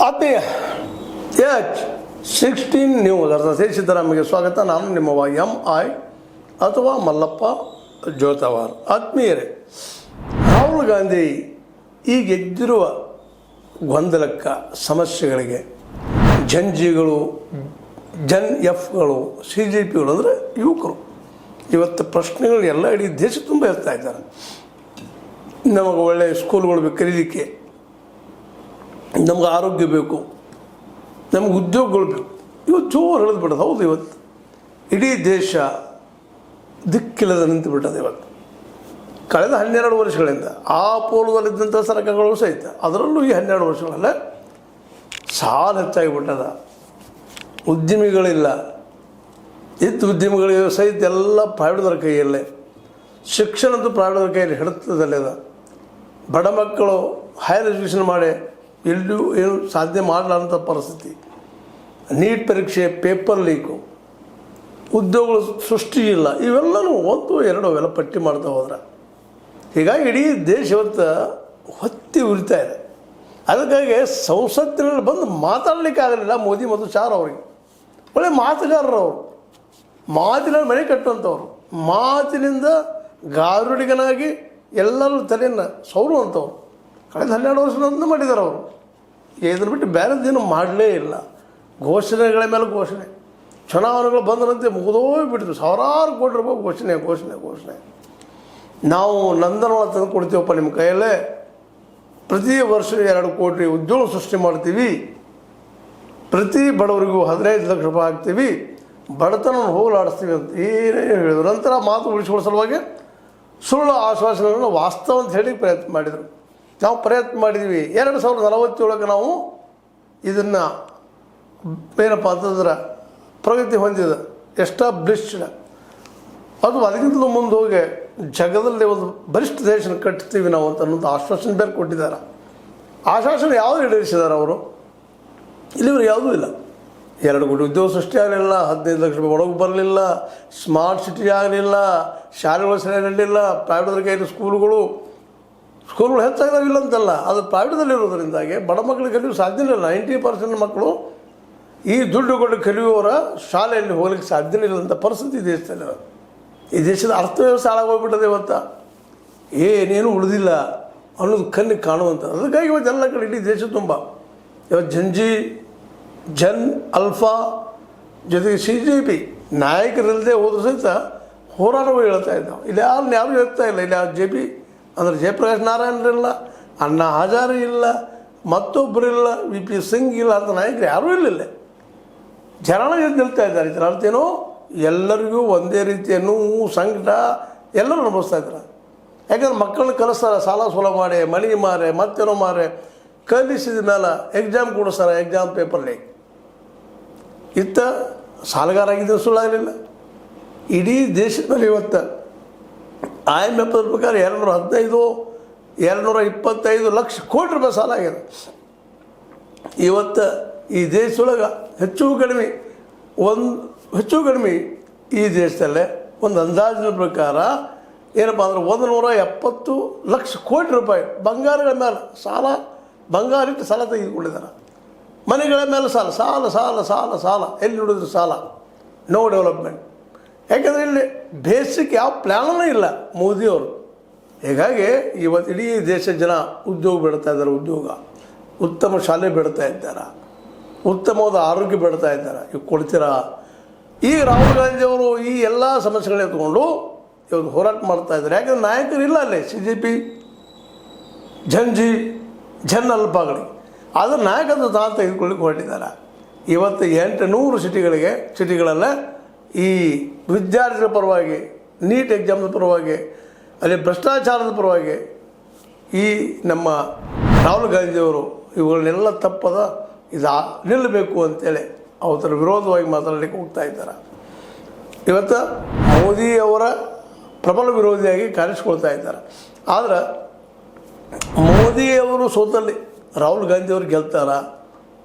ಆತ್ಮೀಯ H16 news ಅರ್ಥ ಸಿದ್ದರಾಮಯ್ಯಗೆ ಸ್ವಾಗತ. ನಾನು ನಿಮ್ಮ MI ಅಥವಾ ಮಲ್ಲಪ್ಪ ಜೋತವಾರ್. ಆತ್ಮೀಯರೇ, ರಾಹುಲ್ ಗಾಂಧಿ ಈಗ ಎದ್ದಿರುವ ಗೊಂದಲಕ್ಕೆ, ಸಮಸ್ಯೆಗಳಿಗೆ ಜಂಜಿಗಳು, ಎಫ್ಗಳು, CJPಗಳು ಅಂದರೆ ಯುವಕರು ಇವತ್ತು ಪ್ರಶ್ನೆಗಳು ಎಲ್ಲ ಇಡೀ ದೇಶ ತುಂಬ ಇರ್ತಾ ಇದ್ದಾರೆ. ನಮಗೆ ಒಳ್ಳೆಯ ಸ್ಕೂಲ್ಗಳು ಬೇಕು ಕಲೀಲಿಕ್ಕೆ, ನಮ್ಗೆ ಆರೋಗ್ಯ ಬೇಕು, ನಮ್ಗೆ ಉದ್ಯೋಗಗಳು ಬೇಕು. ಇವತ್ತು ಜೋರು ಹಿಡಿದು ಬಿಡೋದು. ಹೌದು, ಇವತ್ತು ಇಡೀ ದೇಶ ದಿಕ್ಕಿಲ್ಲದೆ ನಿಂತು ಬಿಟ್ಟದೆ. ಇವತ್ತು ಕಳೆದ 12 ವರ್ಷಗಳಿಂದ ಆ ಪೂರ್ವದಲ್ಲಿದ್ದಂಥ ಸರ್ಕಾರಗಳು ಸಹಿತ, ಅದರಲ್ಲೂ ಈ 12 ವರ್ಷಗಳಲ್ಲೇ ಸಾಲ ಹೆಚ್ಚಾಗಿಬಿಟ್ಟದ. ಉದ್ಯಮಿಗಳಿಲ್ಲ, ಇತ್ತು ಉದ್ಯಮಿಗಳಿಗೆ ಸಹಿತ ಎಲ್ಲ ಪ್ರೈವೇಟ್ದವ್ರ ಕೈಯಲ್ಲೇ. ಶಿಕ್ಷಣದ್ದು ಪ್ರೈವೇಟ್ದವ್ರ ಕೈಯಲ್ಲಿ ಹಿಡಿತದಲ್ಲಿದೆ. ಬಡ ಮಕ್ಕಳು ಹೈಯರ್ ಎಜುಕೇಷನ್ ಮಾಡಿ ಎಲ್ಲೂ ಏನು ಸಾಧನೆ ಮಾಡಲಾರಂಥ ಪರಿಸ್ಥಿತಿ. ನೀಟ್ ಪರೀಕ್ಷೆ, ಪೇಪರ್ ಲೀಕು, ಉದ್ಯೋಗಗಳು ಸೃಷ್ಟಿ ಇಲ್ಲ. ಇವೆಲ್ಲನೂ 1, 2 ಅವೆಲ್ಲ ಪಟ್ಟಿ ಮಾಡ್ತಾ ಹೋದ್ರೆ ಹೀಗಾಗಿ ಇಡೀ ದೇಶ ಇವತ್ತು ಹೊತ್ತಿ ಉರಿತಾ ಇದೆ. ಅದಕ್ಕಾಗಿ ಸಂಸತ್ತಿನಲ್ಲಿ ಬಂದು ಮಾತಾಡಲಿಕ್ಕೆ ಆಗಲಿಲ್ಲ ಮೋದಿ ಮತ್ತು ಶಾರ್ ಅವರಿಗೆ. ಒಳ್ಳೆ ಮಾತುಗಾರರು ಅವರು, ಮಾತಿನಲ್ಲಿ ಮನೆ ಕಟ್ಟುವಂಥವ್ರು, ಮಾತಿನಿಂದ ಗಾರುಡಿಗನಾಗಿ ಎಲ್ಲರೂ ತಲೆಯನ್ನು ಸೌರುವಂಥವ್ರು. ಕಳೆದ 12 ವರ್ಷದಿಂದ ಮಾಡಿದ್ದಾರೆ ಅವರು. ಇದ್ರ ಬಿಟ್ಟು ಬೇರೆದೇನು ಮಾಡಲೇ ಇಲ್ಲ. ಘೋಷಣೆಗಳ ಮೇಲೆ ಘೋಷಣೆ, ಚುನಾವಣೆಗಳು ಬಂದರಂತೆ ಮುಗಿದೋಗ್ಬಿಟ್ಟಿದ್ರು. ಸಾವಿರಾರು ಕೋಟಿ ರೂಪಾಯಿ ಘೋಷಣೆ ಘೋಷಣೆ ಘೋಷಣೆ. ನಾವು ನಂದನವನ ತಂದು ಕೊಡ್ತೀವಪ್ಪ ನಿಮ್ಮ ಕೈಯಲ್ಲೇ, ಪ್ರತಿ ವರ್ಷ 2 ಕೋಟಿ ಉದ್ಯೋಗ ಸೃಷ್ಟಿ ಮಾಡ್ತೀವಿ, ಪ್ರತಿ ಬಡವರಿಗೂ 15 ಲಕ್ಷ ರೂಪಾಯಿ ಹಾಕ್ತೀವಿ, ಬಡತನ ಹೋಗಲಾಡಿಸ್ತೀವಿ ಅಂತ ಏನೇನು ಹೇಳಿದ್ರು. ನಂತರ ಮಾತು ಉಳಿಸ್ಕೊಳ್ಳೋ ಸಲುವಾಗಿ ಸುಳ್ಳು ಆಶ್ವಾಸನೆಗಳನ್ನು ವಾಸ್ತವ ಅಂತ ಹೇಳಿ ಪ್ರಯತ್ನ ಮಾಡಿದರು. ನಾವು ಪ್ರಯತ್ನ ಮಾಡಿದ್ವಿ. 2047 ನಾವು ಇದನ್ನು ಏನಪ್ಪ ಅಂತಂದ್ರೆ ಪ್ರಗತಿ ಹೊಂದಿದ, ಎಸ್ಟಾಬ್ಲಿಷ್ಡ್, ಅದು ಅದಕ್ಕಿಂತಲೂ ಮುಂದೆ ಹೋಗಿ ಜಗದಲ್ಲಿ ಒಂದು ಬಲಿಷ್ಠ ದೇಶನ ಕಟ್ತೀವಿ ನಾವು ಅಂತ ಅನ್ನೋದು ಆಶ್ವಾಸನೆ ಬೇರೆ ಕೊಟ್ಟಿದ್ದಾರೆ. ಆಶ್ವಾಸನೆ ಯಾವುದು ಈಡೇರಿಸಿದ್ದಾರೆ ಅವರು? ಇಲ್ಲಿವರು ಯಾವುದೂ ಇಲ್ಲ. 2 ಕೋಟಿ ಉದ್ಯೋಗ ಸೃಷ್ಟಿ ಆಗಲಿಲ್ಲ, 15 ಲಕ್ಷ ರೂಪಾಯಿ ಒಳಗೆ ಬರಲಿಲ್ಲ, ಸ್ಮಾರ್ಟ್ ಸಿಟಿ ಆಗಲಿಲ್ಲ, ಶಾಲೆಗಳು ಸರಿಯಾಗಿ ನಡಲಿಲ್ಲ, ಪ್ರೈವೇಟ್ದವ್ರ ಕೈಯಲ್ಲಿ ಸ್ಕೂಲ್ಗಳು ಹೆಚ್ಚಾಗಿಲ್ಲ ಅಂತಲ್ಲ, ಅದು ಪ್ರೈವೇಟ್ದಲ್ಲಿರೋದ್ರಿಂದಾಗಿ ಬಡ ಮಕ್ಕಳಿಗೆ ಕಲಿಯೋ ಸಾಧ್ಯ ಇಲ್ಲ. 90% ಮಕ್ಕಳು ಈ ದುಡ್ಡು ಕೊಟ್ಟು ಕಲಿಯುವವರ ಶಾಲೆಯಲ್ಲಿ ಹೋಗ್ಲಿಕ್ಕೆ ಸಾಧ್ಯ ಇಲ್ಲಂಥ ಪರಿಸ್ಥಿತಿ ದೇಶದಲ್ಲಿ. ಈ ದೇಶದ ಅರ್ಥವ್ಯವಸ್ಥೆ ಹಾಳಾಗೋಗ್ಬಿಟ್ಟದೆ. ಇವತ್ತು ಏನೇನು ಉಳಿದಿಲ್ಲ ಅನ್ನೋದು ಕಣ್ಣಿಗೆ ಕಾಣುವಂಥ. ಅದಕ್ಕಾಗಿ ಇವತ್ತೆಲ್ಲ ಕಡೆ ಇಡೀ ದೇಶ ತುಂಬ ಇವತ್ತು ಜನ್ ಅಲ್ಫಾ ಜೊತೆಗೆ CJP ನಾಯಕರಿಲ್ಲದೆ ಹೋದ್ರೂ ಸಹಿತ ಹೋರಾಟಗಳು ಹೇಳ್ತಾ ಇದ್ದಾವೆ. ಇಲ್ಲಿ ಯಾರು ಹೇಳ್ತಾ ಇಲ್ಲ. ಇಲ್ಲಿ JP ಅಂದರೆ ಜಯಪ್ರಕಾಶ್ ನಾರಾಯಣರಿಲ್ಲ, ಅಣ್ಣಾ ಹಜಾರೆ ಇಲ್ಲ, ಮತ್ತೊಬ್ಬರಿಲ್ಲ, VP ಸಿಂಗ್ ಇಲ್ಲ ಅಂತ ನಾಯಕರು ಯಾರೂ ಇಲ್ಲ. ಜನ ಎದ್ದು ನಿಲ್ತಾ ಇದ್ದಾರೆ. ಇದರ ಅರ್ಥೇನೋ ಎಲ್ಲರಿಗೂ ಒಂದೇ ರೀತಿಯ ನೋವು, ಸಂಕಟ ಎಲ್ಲರೂ ಅನುಭವಿಸ್ತಾ ಇದ್ದಾರೆ. ಯಾಕಂದ್ರೆ ಮಕ್ಕಳನ್ನ ಕಲಿಸ್ತಾರೆ, ಸಾಲ ಸೋಲ ಮಾಡಿ, ಮನೆ ಮಾರೆ, ಮತ್ತೇನೋ ಮಾರೆ, ಕಲಿಸಿದ ಮೇಲೆ ಎಕ್ಸಾಮ್ ಕೊಡಿಸ್ತಾರೆ, ಎಕ್ಸಾಮ್ ಪೇಪರ್ ಲೀಕ್. ಇತ್ತ ಸಾಲಗಾರ ಆಗಿದ್ದು ಸುಳ್ಳಾಗಲಿಲ್ಲ. ಇಡೀ ದೇಶದ ಮೇಲೆ ಇವತ್ತು IMF ಪ್ರಕಾರ 225 ಲಕ್ಷ ಕೋಟಿ ರೂಪಾಯಿ ಸಾಲ ಆಗಿದೆ. ಇವತ್ತು ಈ ದೇಶದೊಳಗೆ ಹೆಚ್ಚು ಕಡಿಮೆ ಈ ದೇಶದಲ್ಲೇ ಒಂದು ಅಂದಾಜಿನ ಪ್ರಕಾರ ಏನಪ್ಪ ಅಂದ್ರೆ 170 ಲಕ್ಷ ಕೋಟಿ ರೂಪಾಯಿ ಬಂಗಾರಗಳ ಮೇಲೆ ಸಾಲ, ಬಂಗಾರ ಇಟ್ಟು ಸಾಲ ತೆಗೆದುಕೊಂಡಿದ್ದಾರೆ. ಮನೆಗಳ ಮೇಲೆ ಸಾಲ ಎಲ್ಲಿ ನೋಡಿದ್ರು ಸಾಲ, ನೋ ಡೆವಲಪ್ಮೆಂಟ್. ಯಾಕೆಂದರೆ ಇಲ್ಲಿ ಬೇಸಿಕ್ ಯಾವ ಪ್ಲ್ಯಾನೂ ಇಲ್ಲ ಮೋದಿಯವರು. ಹೀಗಾಗಿ ಇವತ್ತು ಇಡೀ ದೇಶದ ಜನ ಉದ್ಯೋಗ ಬೇಡ್ತಾ ಇದ್ದಾರೆ, ಉತ್ತಮ ಶಾಲೆ ಬೇಡ್ತಾ ಇದ್ದಾರೆ, ಉತ್ತಮವಾದ ಆರೋಗ್ಯ ಬೇಡ್ತಾ ಇದ್ದಾರೆ. ಇವು ಕೊಡ್ತೀರಾ? ಈಗ ರಾಹುಲ್ ಗಾಂಧಿಯವರು ಈ ಎಲ್ಲ ಸಮಸ್ಯೆಗಳನ್ನ ಎತ್ಕೊಂಡು ಇವತ್ತು ಹೋರಾಟ ಮಾಡ್ತಾ ಇದ್ದಾರೆ. ಯಾಕಂದರೆ ನಾಯಕರು ಇಲ್ಲ ಅಲ್ಲೇ. CJP, ಜನ್ ಅಲ್ಪಗಳಿಗೆ ಅದರ ನಾಯಕತ್ವ ತಾನು ತೆಗೆದುಕೊಳ್ಳಿಕ್ಕೆ ಹೊರಟಿದ್ದಾರೆ. ಇವತ್ತು 800 ಸಿಟಿಗಳಲ್ಲೇ ಈ ವಿದ್ಯಾರ್ಥಿಗಳ ಪರವಾಗಿ, ನೀಟ್ ಎಕ್ಸಾಮ್ದ ಪರವಾಗಿ, ಅಲ್ಲಿ ಭ್ರಷ್ಟಾಚಾರದ ಪರವಾಗಿ ಈ ನಮ್ಮ ರಾಹುಲ್ ಗಾಂಧಿಯವರು ಇವುಗಳನ್ನೆಲ್ಲ ತಪ್ಪದ ಇದು ನಿಲ್ಲಬೇಕು ಅಂತೇಳಿ ಅವರ ವಿರೋಧವಾಗಿ ಮಾತಾಡಲಿಕ್ಕೆ ಹೋಗ್ತಾ ಇದ್ದಾರೆ. ಇವತ್ತು ಮೋದಿಯವರ ಪ್ರಬಲ ವಿರೋಧಿಯಾಗಿ ಕಾಣಿಸ್ಕೊಳ್ತಾ ಇದ್ದಾರೆ. ಆದರೆ ಮೋದಿಯವರು ಸೋತಲ್ಲಿ ರಾಹುಲ್ ಗಾಂಧಿಯವರು ಗೆಲ್ತಾರ?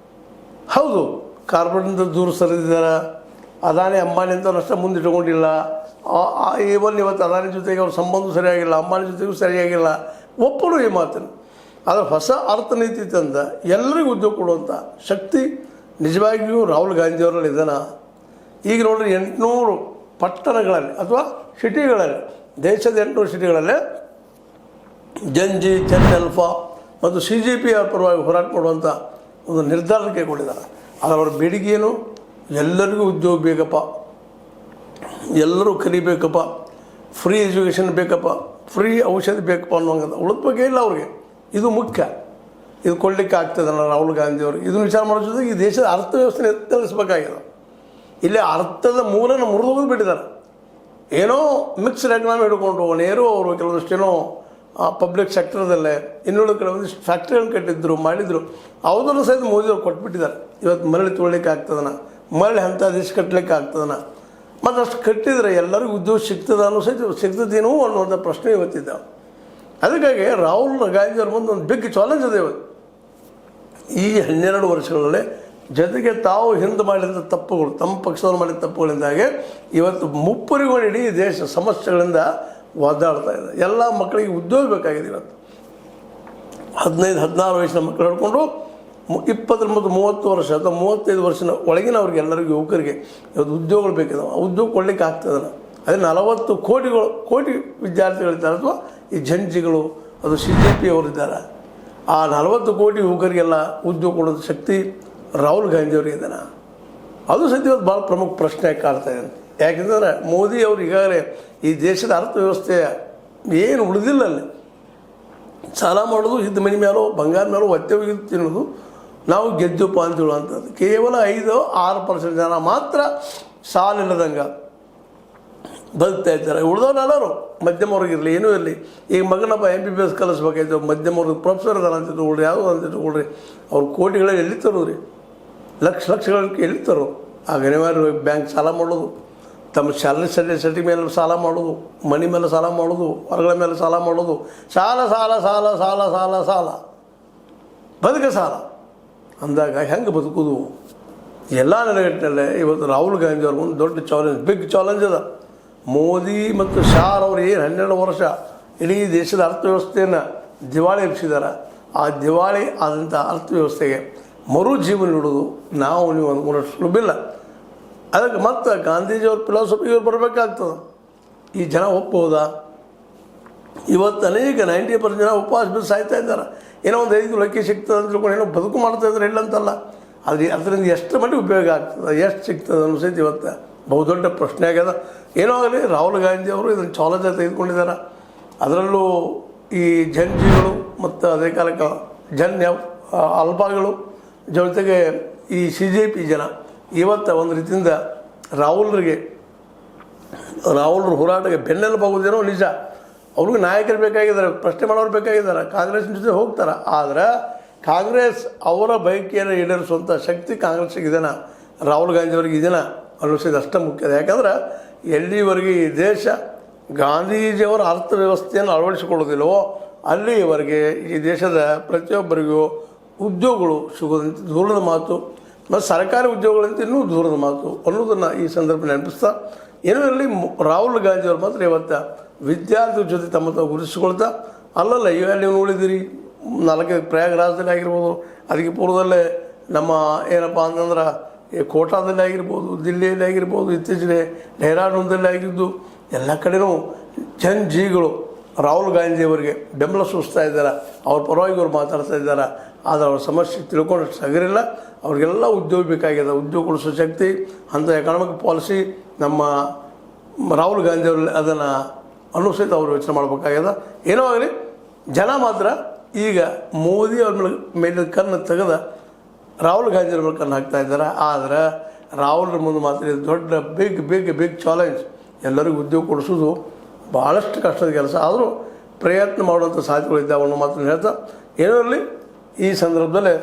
ಹೌದು, ಕಾರ್ಪೊರೇಟ್ನಿಂದ ದೂರ ಸರಿದಿದ್ದಾರೆ. ಅದಾನಿ ಅಂಬಾನಿ ಅಂತ ಅಷ್ಟೇ ಮುಂದಿಟ್ಟುಕೊಂಡಿಲ್ಲ. ಇವತ್ತು ಅದಾನಿ ಜೊತೆಗೆ ಅವ್ರ ಸಂಬಂಧ ಸರಿಯಾಗಿಲ್ಲ, ಅಂಬಾನಿ ಜೊತೆಗೂ ಸರಿಯಾಗಿಲ್ಲ. ಒಪ್ಪಲು ಈ ಮಾತನ್ನು ಅದರ ಹೊಸ ಅರ್ಥನೀತಿ ತಂದ ಎಲ್ಲರಿಗೂ ಉದ್ಯೋಗ ಕೊಡುವಂಥ ಶಕ್ತಿ ನಿಜವಾಗಿಯೂ ರಾಹುಲ್ ಗಾಂಧಿಯವರಲ್ಲಿ ಇದನ್ನು ಈಗ ನೋಡ್ರಿ 800 ಪಟ್ಟಣಗಳಲ್ಲಿ ಅಥವಾ ಸಿಟಿಗಳಲ್ಲಿ, ದೇಶದ 800 ಸಿಟಿಗಳಲ್ಲೇ ಜಂಜಿ, ಜನ್ ಅಲ್ಫಾ ಮತ್ತು CJP ಅವರ ಪರವಾಗಿ ಹೋರಾಟ ಮಾಡುವಂಥ ಒಂದು ನಿರ್ಧಾರ ಕೈಗೊಂಡಿದ್ದಾರೆ. ಅದರ ಬೇಡಿಕೆ ಏನು? ಎಲ್ಲರಿಗೂ ಉದ್ಯೋಗ ಬೇಕಪ್ಪ, ಎಲ್ಲರೂ ಕಲಿಬೇಕಪ್ಪ, ಫ್ರೀ ಎಜುಕೇಷನ್ ಬೇಕಪ್ಪ, ಫ್ರೀ ಔಷಧಿ ಬೇಕಪ್ಪ ಅನ್ನುವಂಥ ಉಳಿದ ಬಗ್ಗೆ ಇಲ್ಲ ಅವ್ರಿಗೆ. ಇದು ಮುಖ್ಯ. ಇದು ಕೊಡಲಿಕ್ಕೆ ಆಗ್ತದಲ್ಲ ರಾಹುಲ್ ಗಾಂಧಿಯವರು. ಇದನ್ನು ವಿಚಾರ ಮಾಡೋ ಜೊತೆಗೆ ಈ ದೇಶದ ಅರ್ಥವ್ಯವಸ್ಥೆ ಎತ್ತರಿಸಬೇಕಾಗಿದೆ. ಇಲ್ಲಿ ಅರ್ಥದ ಮೂಲನ ಮುರಿದೋಗೋದು ಬಿಟ್ಟಿದ್ದಾರೆ. ಏನೋ ಮಿಕ್ಸ್ಡ್ ಎಕನಾಮಿ ಹಿಡ್ಕೊಂಡು ನೇರು ಅವರು ಕೆಲವೊಂದಿಷ್ಟೇನೋ ಪಬ್ಲಿಕ್ ಸೆಕ್ಟರ್ದಲ್ಲೇ ಇನ್ನುಳಿದ ಕೆಲವೊಂದಿಷ್ಟು ಫ್ಯಾಕ್ಟ್ರಿಗಳನ್ನು ಕಟ್ಟಿದ್ರು, ಮಾಡಿದರು. ಯಾವುದನ್ನು ಸಹಿತ ಮೋದಿಯವರು ಕೊಟ್ಬಿಟ್ಟಿದ್ದಾರೆ. ಇವತ್ತು ಮರಳಿ ತೊಗೊಳ್ಳಿಕ್ಕೆ ಆಗ್ತದನ, ಮರಳಿ ಅಂಥ ದೇಶ ಕಟ್ಟಲಿಕ್ಕೆ ಆಗ್ತದನ, ಮತ್ತು ಅಷ್ಟು ಕಟ್ಟಿದರೆ ಎಲ್ಲರಿಗೂ ಉದ್ಯೋಗ ಸಿಗ್ತದ ಅನ್ನೋ ಸಹಿತ ಸಿಗ್ತದೇನೋ ಅನ್ನುವಂಥ ಪ್ರಶ್ನೆ ಇವತ್ತಿದ್ದಾವೆ. ಅದಕ್ಕಾಗಿ ರಾಹುಲ್ ಗಾಂಧಿಯವ್ರ ಮುಂದೆ ಒಂದು ಬಿಗ್ ಚಾಲೆಂಜ್ ಇದೆ ಇವತ್ತು. ಈ 12 ವರ್ಷಗಳಲ್ಲಿ ಜೊತೆಗೆ ತಾವು ಹಿಂದೆ ಮಾಡಿದ ತಪ್ಪುಗಳು, ತಮ್ಮ ಪಕ್ಷದವರು ಮಾಡಿದ ತಪ್ಪುಗಳಿಂದಾಗಿ ಇವತ್ತು ಮುಪ್ಪರಿಗಳು ಇಡೀ ದೇಶ ಸಮಸ್ಯೆಗಳಿಂದ ಒದ್ದಾಡ್ತಾ ಇದೆ. ಎಲ್ಲ ಮಕ್ಕಳಿಗೆ ಉದ್ಯೋಗ ಬೇಕಾಗಿದೆ. ಇವತ್ತು 15-16 ವಯಸ್ಸಿನ ಮಕ್ಕಳು ಹಿಡ್ಕೊಂಡು 20 ಮತ್ತು 30 ವರ್ಷ ಅಥವಾ 35 ವರ್ಷದ ಒಳಗಿನವ್ರಿಗೆ ಎಲ್ಲರಿಗೂ ಯುವಕರಿಗೆ ಇವತ್ತು ಉದ್ಯೋಗಗಳು ಬೇಕಿದಾವೆ. ಉದ್ಯೋಗ ಕೊಡಲಿಕ್ಕೆ ಆಗ್ತದಲ್ಲ. ಅದೇ 40 ಕೋಟಿ ವಿದ್ಯಾರ್ಥಿಗಳಿದ್ದಾರೆ, ಅಥವಾ ಈ ಜಂಜಿಗಳು, ಅದು CJP ಅವರಿದ್ದಾರೆ. ಆ 40 ಕೋಟಿ ಯುವಕರಿಗೆಲ್ಲ ಉದ್ಯೋಗ ಕೊಡೋದು ಶಕ್ತಿ ರಾಹುಲ್ ಗಾಂಧಿಯವ್ರಿಗೆ ಇದ್ದಾನೆ. ಅದು ಸದ್ಯ ಇವತ್ತು ಭಾಳ ಪ್ರಮುಖ ಪ್ರಶ್ನೆ ಕಾಡ್ತಾ ಇದೆ. ಯಾಕೆಂದರೆ ಮೋದಿ ಅವರು ಈಗಾಗಲೇ ಈ ದೇಶದ ಅರ್ಥವ್ಯವಸ್ಥೆಯ ಏನು ಉಳಿದಿಲ್ಲ ಅಲ್ಲಿ ಸಾಲ ಮಾಡೋದು, ಇದ್ದ ಮನೆ ಮೇಲೋ ಬಂಗಾರ ಮೇಲೋ ಒತ್ತೆ ಹೋಗಿದ್ದು ತಿನ್ನೋದು, ನಾವು ಗೆದ್ದಪ್ಪ ಅಂತ ಹೇಳುವಂಥದ್ದು. ಕೇವಲ 5-6% ಜನ ಮಾತ್ರ ಸಾಲಿಲ್ಲದಂಗೆ ಬದುಕ್ತಾ ಇದ್ದಾರೆ. ಉಳಿದವರೆಲ್ಲರೂ ಮಧ್ಯಮ ವರ್ಗಿರಲಿ, ಏನೂ ಇರಲಿ. ಈಗ ಮಗನಪ್ಪ MBBS ಕಲಿಸ್ಬೇಕಾಯ್ತು, ಮಧ್ಯಮ ವರ್ಗದ ಪ್ರೊಫೆಸರ್ ಅದಾರ ಅಂತ ಇಟ್ಕೊಳ್ರಿ, ಯಾವುದೋ ಅಂತ ಇಟ್ಕೊಳ್ರಿ, ಅವ್ರ ಕೋಟಿಗಳಲ್ಲಿ ಎಲ್ಲಿ ತರೋದ್ರಿ, ಲಕ್ಷಗಳಿಗೆ ಎಲ್ಲಿ ತರೋ. ಆಗ ಅನಿವಾರ್ಯ ಬ್ಯಾಂಕ್ ಸಾಲ ಮಾಡೋದು, ತಮ್ಮ ಸ್ಯಾಲರಿ ಸೆಟಿ ಮೇಲೆ ಸಾಲ ಮಾಡೋದು, ಮನಿ ಮೇಲೆ ಸಾಲ ಮಾಡೋದು, ಹೊರಗಳ ಮೇಲೆ ಸಾಲ ಮಾಡೋದು, ಸಾಲ ಸಾಲ ಸಾಲ ಸಾಲ ಸಾಲ ಸಾಲ ಬದುಕ ಸಾಲ ಅಂದಾಗ ಹೆಂಗೆ ಬದುಕೋದು? ಎಲ್ಲ ನೆಲೆಗಟ್ಟಿನಲ್ಲೇ ಇವತ್ತು ರಾಹುಲ್ ಗಾಂಧಿ ಅವ್ರಿಗೆ ಒಂದು ದೊಡ್ಡ ಚಾಲೆಂಜ್, ಬಿಗ್ ಚಾಲೆಂಜ್ ಅದ. ಮೋದಿ ಮತ್ತು ಶಾ ಅವರು ಏನು 12 ವರ್ಷ ಇಡೀ ದೇಶದ ಅರ್ಥವ್ಯವಸ್ಥೆಯನ್ನು ದಿವಾಳಿ ಎಬ್ಬಿಸಿದ್ದಾರೆ. ಆ ದಿವಾಳಿ ಆದಂಥ ಅರ್ಥವ್ಯವಸ್ಥೆಗೆ ಮರು ಜೀವನ ನೀಡೋದು ನಾವು ನೀವು ಅಂದ್ಕೊಂಡಷ್ಟು ಸುಲಭಿಲ್ಲ. ಅದಕ್ಕೆ ಮತ್ತೆ ಗಾಂಧೀಜಿಯವ್ರ ಫಿಲಾಸಫಿ ಇವ್ರು ಬರಬೇಕಾಗ್ತದೆ. ಈ ಜನ ಒಪ್ಪಬಹುದಾ? ಇವತ್ತು ಅನೇಕ 90% ಜನ ಉಪವಾಸ ಬಿದ್ದು ಸಾಯ್ತಾ ಇದ್ದಾರೆ. ಏನೋ ಒಂದು 5 ಲಕ್ಕಿ ಸಿಗ್ತದೆ ಅಂತ ತಿಳ್ಕೊಂಡು ಏನೋ ಬದುಕು ಮಾಡ್ತಾಯಿದ್ರೆ ಇಲ್ಲಂತಲ್ಲ. ಅದರಿಂದ ಎಷ್ಟು ಮಟ್ಟಿಗೆ ಉಪಯೋಗ ಆಗ್ತದೆ, ಎಷ್ಟು ಸಿಗ್ತದೆ ಅನ್ನೋ ಸಹಿತ ಇವತ್ತು ಬಹುದೊಡ್ಡ ಪ್ರಶ್ನೆ ಆಗ್ಯದ. ಏನೋ ಆಗಲಿ ರಾಹುಲ್ ಗಾಂಧಿ ಅವರು ಇದನ್ನು ಚಾಲೆಂಜ್ ತೆಗೆದುಕೊಂಡಿದ್ದಾರೆ. ಅದರಲ್ಲೂ ಈ ಜಂಜಿಗಳು ಮತ್ತು ಅದೇ ಕಾಲಕ್ಕೆ ಅಲ್ಪಾಗಳು ಜೊತೆಗೆ ಈ CJP ಜನ ಇವತ್ತು ಒಂದು ರೀತಿಯಿಂದ ರಾಹುಲ್ರ ಹೋರಾಟಕ್ಕೆ ಬೆನ್ನೆಲುಬಾಗೋದೇನೋ ನಿಜ. ಅವ್ರಿಗೆ ನಾಯಕರು ಬೇಕಾಗಿದ್ದಾರೆ, ಪ್ರಶ್ನೆ ಮಾಡೋರು ಬೇಕಾಗಿದ್ದಾರೆ, ಕಾಂಗ್ರೆಸ್ನ ಜೊತೆ ಹೋಗ್ತಾರೆ. ಆದರೆ ಕಾಂಗ್ರೆಸ್ ಅವರ ಬಯಕೆಯನ್ನು ಈಡೇರಿಸುವಂಥ ಶಕ್ತಿ ಕಾಂಗ್ರೆಸ್ಸಿಗೆ ಇದೆನಾ, ರಾಹುಲ್ ಗಾಂಧಿಯವ್ರಿಗೆ ಇದೆನಾ ಅನ್ನಿಸೋದು ಅಷ್ಟೇ ಮುಖ್ಯ. ಯಾಕಂದ್ರೆ ಎಲ್ಲಿವರೆಗೆ ಈ ದೇಶ ಗಾಂಧೀಜಿಯವರ ಅರ್ಥವ್ಯವಸ್ಥೆಯನ್ನು ಅಳವಡಿಸಿಕೊಳ್ಳೋದಿಲ್ಲವೋ ಅಲ್ಲಿಯವರೆಗೆ ಈ ದೇಶದ ಪ್ರತಿಯೊಬ್ಬರಿಗೂ ಉದ್ಯೋಗಗಳು ಸಿಗೋದಂತೆ ದೂರದ ಮಾತು, ಮತ್ತು ಸರ್ಕಾರಿ ಉದ್ಯೋಗಗಳಂತ ಇನ್ನೂ ದೂರದ ಮಾತು ಅನ್ನೋದನ್ನು ಈ ಸಂದರ್ಭ ನೆನಪಿಸ್ತಾ, ಏನೋ ಇರಲಿ ರಾಹುಲ್ ಗಾಂಧಿಯವ್ರು ಮಾತ್ರ ಇವತ್ತು ವಿದ್ಯಾರ್ಥಿಗಳ ಜೊತೆ ತಮ್ಮ ತಾವು ಗುರುತಿಸ್ಕೊಳ್ತಾ, ಅಲ್ಲಲ್ಲ ಈಗ ನೀವು ನೋಡಿದ್ದೀರಿ 4 ಪ್ರಯಾಗರಾಜದಲ್ಲಿ ಆಗಿರ್ಬೋದು, ಅದಕ್ಕೆ ಪೂರ್ವದಲ್ಲೇ ನಮ್ಮ ಏನಪ್ಪ ಅಂತಂದ್ರೆ ಈ ಕೋಟಾದಲ್ಲಿ ಆಗಿರ್ಬೋದು, ದಿಲ್ಲಿಯಲ್ಲಿ ಆಗಿರ್ಬೋದು, ಇತ್ತೀಚೆಗೆ ಡೆಹ್ರಾಡೂನ್ದಲ್ಲಿ ಆಗಿದ್ದು, ಎಲ್ಲ ಕಡೆಯೂ ಜಂಜಿಗಳು ರಾಹುಲ್ ಗಾಂಧಿಯವರಿಗೆ ಬೆಂಬಲ ಸೂಚಿಸ್ತಾ ಇದ್ದಾರೆ. ಅವ್ರ ಪರವಾಗಿ ಅವ್ರು ಮಾತಾಡ್ತಾ ಇದ್ದಾರೆ. ಆದರೆ ಅವ್ರ ಸಮಸ್ಯೆ ತಿಳ್ಕೊಂಡಷ್ಟು ಸಗರಿಲ್ಲ. ಅವ್ರಿಗೆಲ್ಲ ಉದ್ಯೋಗ ಬೇಕಾಗಿದೆ. ಉದ್ಯೋಗ ಕೊಡಿಸೋ ಶಕ್ತಿ ಅಂಥ ಎಕನಾಮಿಕ್ ಪಾಲಿಸಿ ನಮ್ಮ ರಾಹುಲ್ ಗಾಂಧಿಯವ್ರಲ್ಲಿ ಅದನ್ನು ಅನುಸರಿತ ಅವರು ಯೋಚನೆ ಮಾಡಬೇಕಾಗ್ಯದ. ಏನೋ ಆಗಲಿ ಜನ ಮಾತ್ರ ಈಗ ಮೋದಿ ಅವ್ರ ಮೇಲೆ ಕಣ್ಣು ತೆಗೆದ ರಾಹುಲ್ ಗಾಂಧಿಯವ್ರ ಮೇಲೆ ಕಣ್ಣು ಹಾಕ್ತಾ ಇದ್ದಾರೆ. ಆದರೆ ರಾಹುಲ್ರ ಮುಂದೆ ಮಾತ್ರ ದೊಡ್ಡ ಬಿಗ್ ಚಾಲೆಂಜ್. ಎಲ್ಲರಿಗೂ ಉದ್ಯೋಗ ಕೊಡಿಸೋದು ಭಾಳಷ್ಟು ಕಷ್ಟದ ಕೆಲಸ. ಆದರೂ ಪ್ರಯತ್ನ ಮಾಡುವಂಥ ಸಾಧ್ಯತೆಗಳಿದ್ದಾವೆ ಅನ್ನೋ ಮಾತನ್ನು ಹೇಳ್ತಾ, ಏನೋ ಇರಲಿ ಈ ಸಂದರ್ಭದಲ್ಲಿ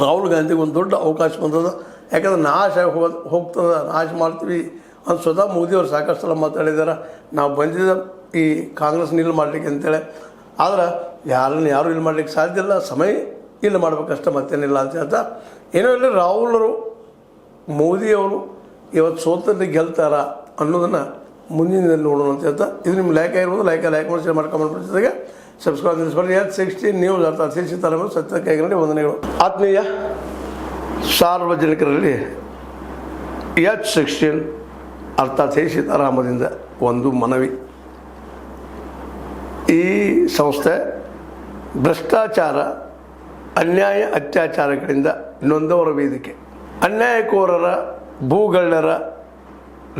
ರಾಹುಲ್ ಗಾಂಧಿಗೆ ಒಂದು ದೊಡ್ಡ ಅವಕಾಶ ಬಂದದ. ಯಾಕಂದ್ರೆ ನಾಶ ಹೋಗ್ತದೆ, ನಾಶ ಮಾಡ್ತೀವಿ ಅಂತ ಸ್ವತಃ ಮೋದಿಯವರು ಸಾಕಷ್ಟು ಸಲ ಮಾತಾಡಿದ್ದಾರೆ. ನಾವು ಬಂದಿದ್ದ ಈ ಕಾಂಗ್ರೆಸ್ ಇಲ್ಲ ಮಾಡಲಿಕ್ಕೆ ಅಂತೇಳಿ. ಆದರೆ ಯಾರು ಇಲ್ಲಿ ಮಾಡಲಿಕ್ಕೆ ಸಾಧ್ಯ ಇಲ್ಲ, ಸಮಯ ಇಲ್ಲಿ ಮಾಡಬೇಕಷ್ಟೇ, ಮತ್ತೇನಿಲ್ಲ ಅಂತ ಹೇಳ್ತಾ, ಏನೋ ಇಲ್ಲ ರಾಹುಲರು ಮೋದಿಯವರು ಇವತ್ತು ಸೋತಲ್ಲಿ ಗೆಲ್ತಾರ ಅನ್ನೋದನ್ನು ಮುಂದಿನ ನೋಡೋಣ ಅಂತ ಹೇಳ್ತಾ, ಇದು ನಿಮ್ಮ ಲೈಕ್ ಆಗಿರ್ಬೋದು, ಲೈಕ್ ಮಾಡಿ ಶೇರ್ ಮಾಡ್ಕೊಂಡ್ಬಿಡ್ತಿದ್ದಾಗ ಸಬ್ಸ್ಕ್ರೈಬ್ ಮಾಡಿಕೊಳ್ಳಿ. H16 ನ್ಯೂಸ್ ಅರ್ಥಾತ್ ಶ್ರೀ ಸೀತಾರಾಮ ಸತ್ಯ ಕೈಗೊಂಡು ವಂದನೆಗಳು. ಆತ್ಮೀಯ ಸಾರ್ವಜನಿಕರಲ್ಲಿ H16 ಅರ್ಥಾತ್ ಶ್ರೀ ಸೀತಾರಾಮದಿಂದ ಒಂದು ಮನವಿ. ಈ ಸಂಸ್ಥೆ ಭ್ರಷ್ಟಾಚಾರ, ಅನ್ಯಾಯ, ಅತ್ಯಾಚಾರಗಳಿಂದ ನೊಂದವರ ವೇದಿಕೆ. ಅನ್ಯಾಯಕೋರರ, ಭೂಗಳ್ಳರ,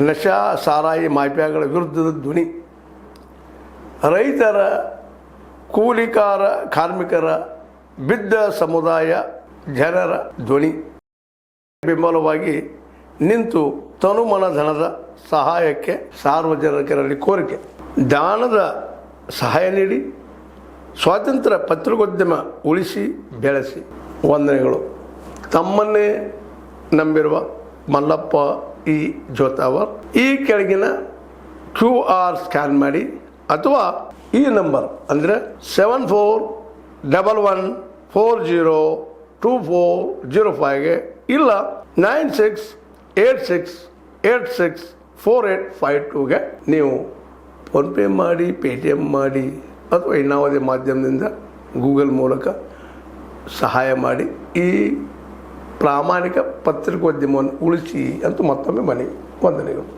ನಶಾ ಸಾರಾಯಿ ಮಾಫಿಯಾಗಳ ವಿರುದ್ಧದ ಧ್ವನಿ. ರೈತರ, ಕೂಲಿಕಾರ, ಕಾರ್ಮಿಕರ, ಬಿದ್ದ ಸಮುದಾಯ ಜನರ ಧ್ವನಿ. ಬೆಂಬಲವಾಗಿ ನಿಂತು ತನುಮನ ಧನದ ಸಹಾಯಕ್ಕೆ ಸಾರ್ವಜನಿಕರಲ್ಲಿ ಕೋರಿಕೆ. ದಾನದ ಸಹಾಯ ನೀಡಿ ಸ್ವಾತಂತ್ರ್ಯ ಪತ್ರಿಕೋದ್ಯಮ ಉಳಿಸಿ ಬೆಳೆಸಿ. ವಂದನೆಗಳು. ತಮ್ಮನ್ನೇ ನಂಬಿರುವ ಮಲ್ಲಪ್ಪ ಇ ಜೋತಾವರ್. ಈ ಕೆಳಗಿನ QR ಸ್ಕ್ಯಾನ್ ಮಾಡಿ ಅಥವಾ ಈ ನಂಬರ್ ಅಂದರೆ 7411402405ಗೆ ಇಲ್ಲ 9686864852ಗೆ ನೀವು ಫೋನ್ಪೇ ಮಾಡಿ, ಪೇಟಿಎಮ್ ಮಾಡಿ ಅಥವಾ ಇನ್ನಾವುದೇ ಮಾಧ್ಯಮದಿಂದ ಗೂಗಲ್ ಮೂಲಕ ಸಹಾಯ ಮಾಡಿ ಈ ಪ್ರಾಮಾಣಿಕ ಪತ್ರಿಕೋದ್ಯಮವನ್ನು ಉಳಿಸಿ ಅಂತ ಮತ್ತೊಮ್ಮೆ ಮನವಿ. ವಂದನೆಗಳು.